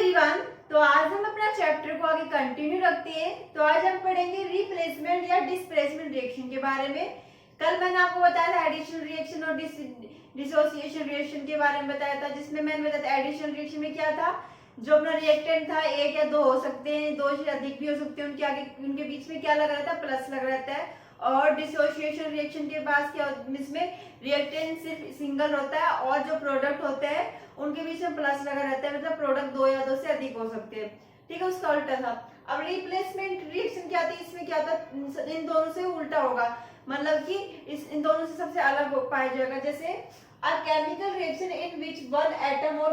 Everyone, तो आज हम अपना चैप्टर को आगे कंटिन्यू रखते हैं। तो आज हम पढ़ेंगे रिप्लेसमेंट या डिस्प्लेसमेंट रिएक्शन के बारे में। कल मैंने आपको बताया था एडिशन रिएक्शन और डिसोसिएशन रिएक्शन के बारे में बताया था, जिसमें मैंने बताया था एडिशन रिएक्शन में क्या था, जो अपना रिएक्टेंट था एक या दो हो सकते हैं, दो से अधिक भी हो सकते हैं, उनके आगे उनके बीच में क्या लगा रहता है, प्लस लगा रहता है। और डिसोसिएशन रिएक्शन के पास क्या, इसमें रिएक्टेंट सिर्फ सिंगल होता है और जो प्रोडक्ट होते हैं उनके बीच में प्लस लगा रहता है, मतलब प्रोडक्ट दो या दो से अधिक हो सकते हैं। ठीक है, उसका उल्टा था। अब रिप्लेसमेंट रिएक्शन क्या थी, इसमें क्या था, इन दोनों से उल्टा होगा, मतलब कि इन दोनों से सबसे अलग पाया जाएगा। जैसे a chemical reaction in which one atom और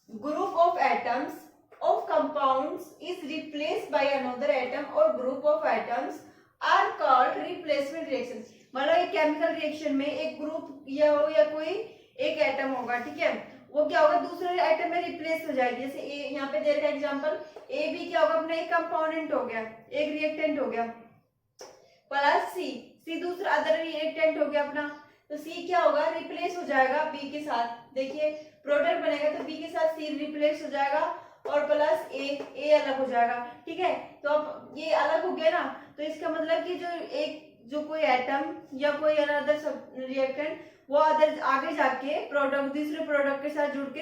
group of atoms of compounds is replaced by another atom or group of atoms are called replacement reaction। मतलब एक केमिकल रिएक्शन में एक ग्रुप या हो या कोई एक एटम होगा, ठीक है, वो क्या होगा, दूसरे एटम में रिप्लेस हो जाएगी। जैसे ए यहाँ पे दे रखा एग्जांपल, ए भी क्या होगा, अपना एक कंपोनेंट हो गया, एक रिएक्टेंट हो गया, प्लस सी दूसरा अदर रिएक्टेंट हो गया अपना, तो सी क्या होगा, रिप्लेस हो जाएगा बी के साथ। देखिए प्रोडक्ट बनेगा तो बी के साथ सी रिप्लेस हो जाएगा और प्लस ए अलग हो जाएगा। ठीक है, तो अब ये अलग हो गया ना, तो इसका मतलब कि जो कोई एटम या कोई अदर रिएक्टेंट वो अदर आगे जाके प्रोडक्ट दूसरे प्रोडक्ट के साथ जुड़ के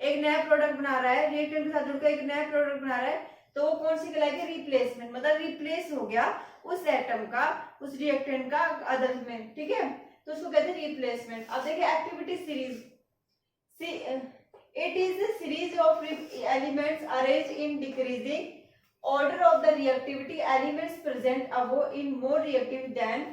एक नया प्रोडक्ट बना रहा है, रिएक्टेंट के साथ जुड़ के एक नया प्रोडक्ट बना रहा है, तो वो कौन सी कहलाएगी, रिप्लेसमेंट। मतलब रिप्लेस हो गया उस एटम का उस रिएक्टेंट का अदर में, ठीक है, तो उसको कहते हैं रिप्लेसमेंट। अब देखिए activity series, it is a series of elements arranged in decreasing order of the reactivity, elements present above in more reactive than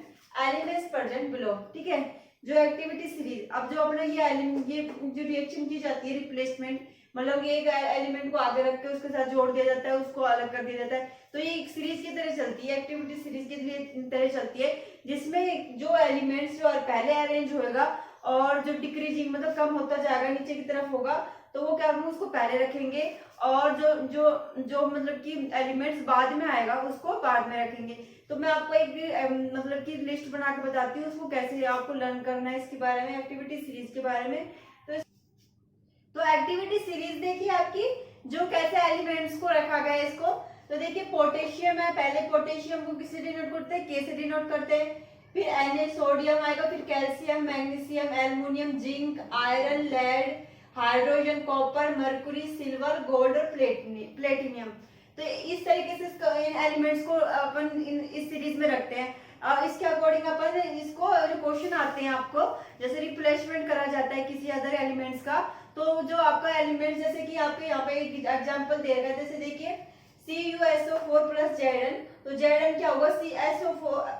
elements present below। ठीक है, जो एक्टिविटी सीरीज, अब जो अपना ये जो रिएक्शन की जाती है रिप्लेसमेंट, मतलब ये एक एलिमेंट को आगे रख के उसके साथ जोड़ दिया जाता है, उसको अलग कर दिया जाता है, तो ये एक सीरीज की तरह चलती है, एक्टिविटी सीरीज की तरह चलती है, जिसमें जो एलिमेंट्स जो पहले अरेंज होएगा और जो डिक्रीजिंग मतलब कम होता जाएगा नीचे की तरफ होगा, तो वो क्या हम उसको पहले रखेंगे, और जो जो जो मतलब कि एलिमेंट्स बाद में आएगा उसको बाद में रखेंगे। तो मैं आपको एक मतलब कि लिस्ट बना के बताती हूँ, उसको कैसे आपको लर्न करना है इसके बारे में, एक्टिविटी सीरीज के बारे में। तो एक्टिविटी सीरीज देखिए आपकी, जो कैसे एलिमेंट्स को रखा गया है इसको, तो देखिए पोटेशियम है, पहले पोटेशियम को किससे डिनोट करते हैं, के से डिनोट करते हैं, फिर Na सोडियम आएगा, फिर calcium, magnesium, aluminium, zinc, iron, lead, hydrogen, copper, mercury, silver, gold और प्लेटिनियम। तो इस तरीके से इन एलिमेंट्स को अपन इस सीरीज में रखते हैं। इसके अकॉर्डिंग अपन इसको जो क्वेश्चन आते हैं आपको, जैसे रिप्लेसमेंट करा जाता है किसी अदर एलिमेंट्स का, तो जो आपका एलिमेंट, जैसे कि आपके यहाँ पे एक एग्जांपल दे रखा है, जैसे देखिए CuSO4 प्लस Zn, तो Zn क्या होगा,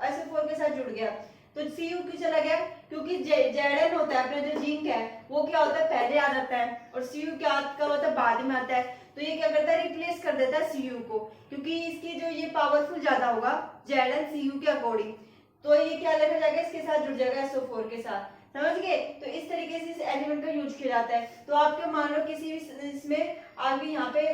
SO4 के साथ जुड़ गया, तो Cu क्यों चला गया, क्योंकि Zn होता है अपना जो जिंक है वो क्या होता है, पहले आ जाता है, और Cu क्या होता है, बाद में आता है, तो ये क्या करता है, रिप्लेस कर देता है Cu को, क्योंकि इसकी जो ये पावरफुल ज्यादा होगा Zn Cu के अकॉर्डिंग, तो ये क्या लिखा जाएगा, इसके साथ जुड़ जाएगा SO4 के साथ। समझ गए, तो इस तरीके से इस एलिमेंट का यूज किया जाता है। तो आपके मान लो किसी भी इसमें आप यहाँ पे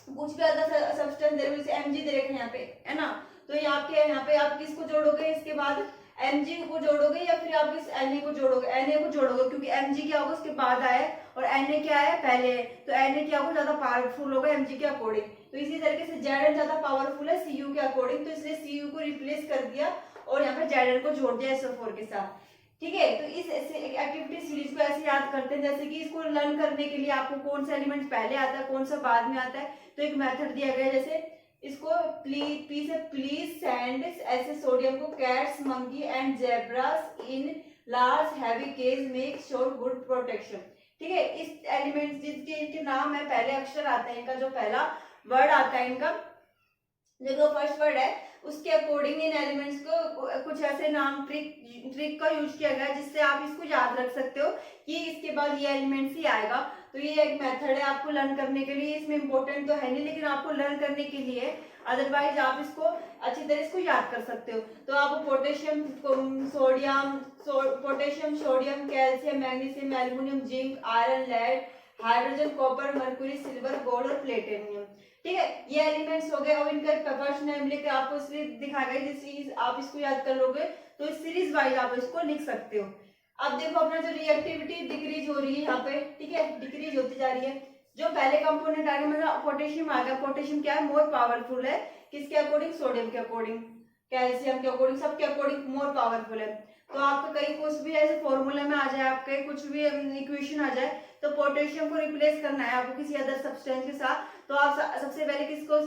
कुछ भी अदर सब्सटेंस दे रहे हो, जैसे Mg दे रखे हैं यहाँ पे, है ना, तो यहाँ पे आप किसको जोड़ोगे, इसके बाद Mg को जोड़ोगे या फिर आप इस Na को जोड़ोगे, Na को जोड़ोगे, क्योंकि Mg क्या होगा उसके बाद आए और Na क्या है पहले है, तो Na क्या होगा, ज्यादा पावरफुल होगा Mg के अकॉर्डिंग। तो इसी तरीके से Zn ज्यादा पावरफुल है Cu के अकॉर्डिंग, तो इसलिए Cu को रिप्लेस कर दिया और यहाँ पे Zn को जोड़ दिया SO4 के साथ। ठीक है, तो इस एक्टिविटी सीरीज को ऐसे याद करते हैं, जैसे कि इसको लर्न करने के लिए आपको कौन सा एलिमेंट पहले आता है कौन सा बाद में आता है, तो एक मेथड दिया गया है, जैसे इसको प्लीज सेंड ऐसे सोडियम को cats, monkey and zebras in large heavy cage make sure good protection. ठीक है, इस एलिमेंट जिनके नाम है, पहले अक्षर आता है इनका, जो पहला वर्ड आता है इनका, जो फर्स्ट वर्ड है उसके अकॉर्डिंग इन एलिमेंट्स को कुछ ऐसे नाम ट्रिक का यूज किया गया, जिससे आप इसको याद रख सकते हो कि इसके बाद ये एलिमेंट्स ही आएगा। तो ये एक मेथड है आपको लर्न करने के लिए, इसमें इंपॉर्टेंट तो है नहीं लेकिन आपको लर्न करने के लिए, अदरवाइज आप इसको अच्छी तरह इसको याद कर सकते हो। तो आप potassium sodium, calcium, magnesium, aluminium, zinc, iron, lead, hydrogen, copper, mercury, silver, gold और प्लेटिनियम। ठीक है, ये एलिमेंट्स हो गए, और इनका फर्स्ट नेम लेके आपको इसलिए दिखाया गया, जिससे आप इसको याद कर लोगे तो इस सीरीज वाइज आप इसको लिख सकते हो। अब देखो अपना जो रिएक्टिविटी डिक्रीज हो रही है यहाँ पे, ठीक है, डिक्रीज होती जा रही है, जो पहले कंपोनेंट आ गया मतलब पोटेशियम आ गया, पोटेशियम क्या है, मोर पावरफुल है किसके अकॉर्डिंग, सोडियम के अकॉर्डिंग, कैल्शियम के अकॉर्डिंग, सबके अकॉर्डिंग मोर पावरफुल है। तो आपका कहीं कुछ भी ऐसे फॉर्मूले में आ जाए, आपके कुछ भी इक्वेशन आ जाए, तो पोटेशियम को रिप्लेस करना है आपको किसी अदर सब्सटेंस के साथ, तो आप सबसे पहले किसको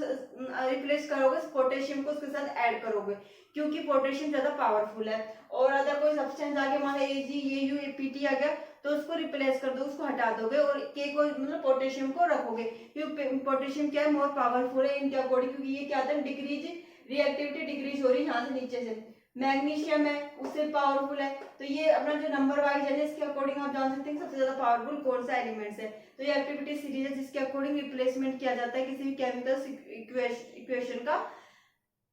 रिप्लेस करोगे, पोटेशियम को उसके साथ ऐड करोगे, क्योंकि पोटेशियम ज्यादा पावरफुल है। और अगर कोई सब्सटेंस आगे मान AgAuPt आ गया तो उसको रिप्लेस कर दो, उसको हटा दोगे और के को मतलब पोटेशियम को रखोगे, क्योंकि पोटेशियम क्या है, मोर पावरफुल है इनके अकॉर्डिंग, क्योंकि ये क्या होता है, डिक्रीज रिएक्टिविटी डिक्रीज हो रही है यहाँ से नीचे से। मैग्नीशियम है उससे पावरफुल है, तो ये अपना जो नंबर वाइज है इसके अकॉर्डिंग आप जान सकते हैं सबसे ज्यादा पावरफुल कौन सा एलिमेंट्स है। तो ये एक्टिविटी सीरीज है जिसके अकॉर्डिंग रिप्लेसमेंट किया जाता है किसी भी केमिकल इक्वेशन का।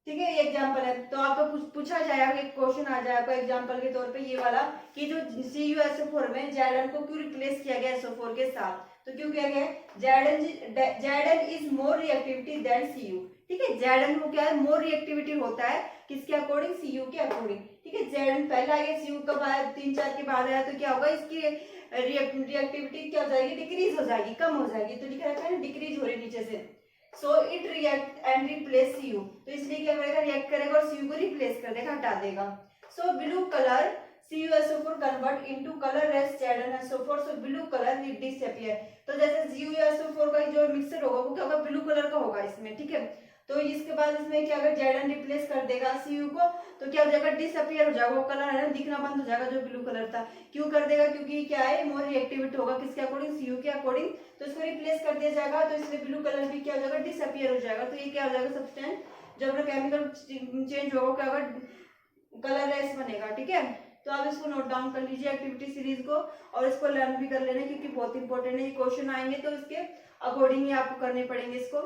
ठीक है, ये एग्जांपल है। तो आपको पूछा जाएगा, एक क्वेश्चन आ जाएगा एग्जांपल के तौर पे ये वाला कि जो CuSO4 में Zn को क्यों रिप्लेस किया गया SO4 के साथ, तो क्यों किया गया, Zn is more reactivity than Cu। ठीक है, Zn को क्या है, मोर रिएक्टिविटी होता है किसके अकॉर्डिंग, Cu के अकॉर्डिंग। ठीक है, Zn पहला आया, Cu कब आया, 3-4 के बाद आया, तो क्या होगा, इसकी रिएक्टिविटी क्या हो जाएगी, डिक्रीज हो जाएगी, कम हो जाएगी। तो लिखा रहता है ना, डिक्रीज हो रही नीचे से। So it react and replace Cu, तो इसलिए क्या करेगा, रिएक्ट करेगा और Cu को रिप्लेस कर देगा, हटा देगा। So blue colour CuSO4 convert into colour as ZnSO4, so blue colour will disappear. तो जैसे CuSO4 का जो मिक्सचर होगा वो क्या होगा, ब्लू कलर का होगा इसमें। ठीक है, तो इसके बाद इसमें क्या अगर Zn रिप्लेस कर देगा Cu को, तो क्या हो जाएगा, डिसअपीयर हो जाएगा, वो कलर है ना दिखना बंद हो जाएगा जो ब्लू कलर था। क्यों कर देगा, क्योंकि क्या है, मोर रिएक्टिविटी होगा किसके अकॉर्डिंग, Cu के अकॉर्डिंग, तो इसको रिप्लेस कर दिया जाएगा, तो इसलिए ब्लू कलर भी क्या हो जाएगा, डिसअपीयर हो जाएगा। तो ये क्या हो जाएगा, सब्सटेंस जब अपना केमिकल चेंज होगा क्या होगा, कलरलेस बनेगा। ठीक है, तो आप इसको नोट डाउन कर लीजिए एक्टिविटी सीरीज को, और इसको लर्न भी कर लेना क्योंकि बहुत इंपॉर्टेंट है, ये क्वेश्चन आएंगे तो इसके अकॉर्डिंग ही आपको करने पड़ेंगे इसको।